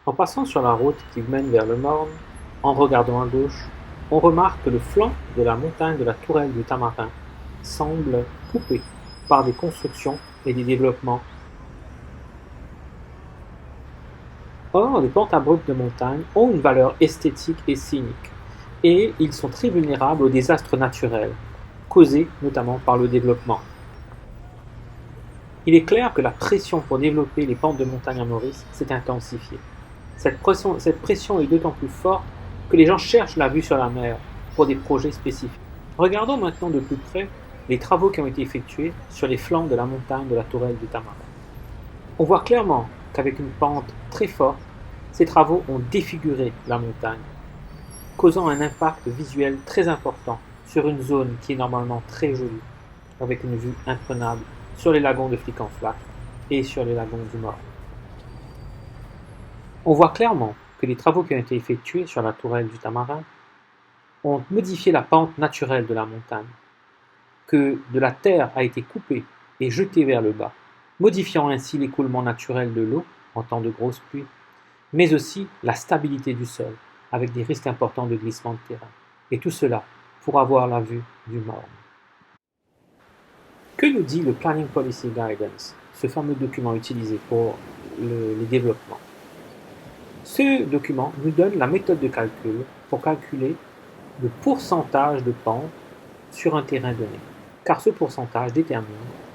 En passant sur la route qui mène vers le Morne, en regardant à gauche, on remarque que le flanc de la montagne de la Tourelle du Tamarin semble coupé par des constructions et des développements. Or, les pentes abruptes de montagne ont une valeur esthétique et scénique, et ils sont très vulnérables aux désastres naturels, causés notamment par le développement. Il est clair que la pression pour développer les pentes de montagne en Maurice s'est intensifiée. Cette pression est d'autant plus forte que les gens cherchent la vue sur la mer pour des projets spécifiques. Regardons maintenant de plus près les travaux qui ont été effectués sur les flancs de la montagne de la Tourelle du Tamarin. On voit clairement qu'avec une pente très forte, ces travaux ont défiguré la montagne, causant un impact visuel très important sur une zone qui est normalement très jolie, avec une vue imprenable sur les lagons de Flic-en-Flac et sur les lagons du Morne. On voit clairement que les travaux qui ont été effectués sur la Tourelle du Tamarin ont modifié la pente naturelle de la montagne, que de la terre a été coupée et jetée vers le bas, modifiant ainsi l'écoulement naturel de l'eau en temps de grosses pluies, mais aussi la stabilité du sol, avec des risques importants de glissement de terrain. Et tout cela pour avoir la vue du Morne. Que nous dit le Planning Policy Guidance, ce fameux document utilisé pour les développements? Ce document nous donne la méthode de calcul pour calculer le pourcentage de pente sur un terrain donné, car ce pourcentage détermine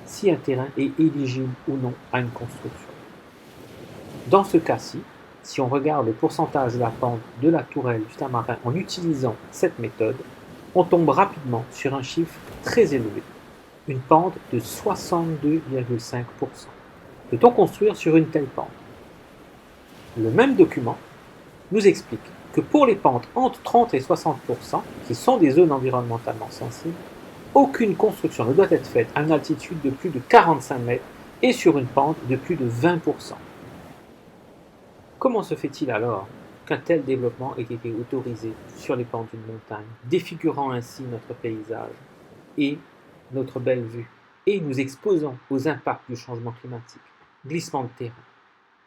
si un terrain est éligible ou non à une construction. Dans ce cas-ci, si on regarde le pourcentage de la pente de la Tourelle du Tamarin en utilisant cette méthode, on tombe rapidement sur un chiffre très élevé, une pente de 62,5%. Peut-on construire sur une telle pente? Le même document nous explique que pour les pentes entre 30 et 60%, qui sont des zones environnementalement sensibles, aucune construction ne doit être faite à une altitude de plus de 45 mètres et sur une pente de plus de 20%. Comment se fait-il alors qu'un tel développement ait été autorisé sur les pentes d'une montagne, défigurant ainsi notre paysage et notre belle vue, et nous exposant aux impacts du changement climatique, glissement de terrain,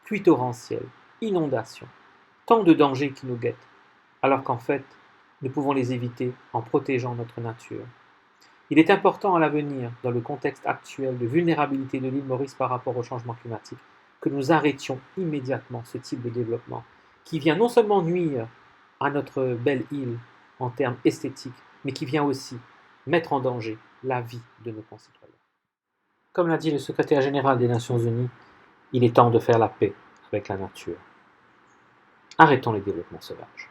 pluies torrentielles, inondations, tant de dangers qui nous guettent, alors qu'en fait, nous pouvons les éviter en protégeant notre nature. Il est important à l'avenir, dans le contexte actuel de vulnérabilité de l'île Maurice par rapport au changement climatique, que nous arrêtions immédiatement ce type de développement, qui vient non seulement nuire à notre belle île en termes esthétiques, mais qui vient aussi mettre en danger la vie de nos concitoyens. Comme l'a dit le secrétaire général des Nations Unies, il est temps de faire la paix avec la nature. Arrêtons les développements sauvages.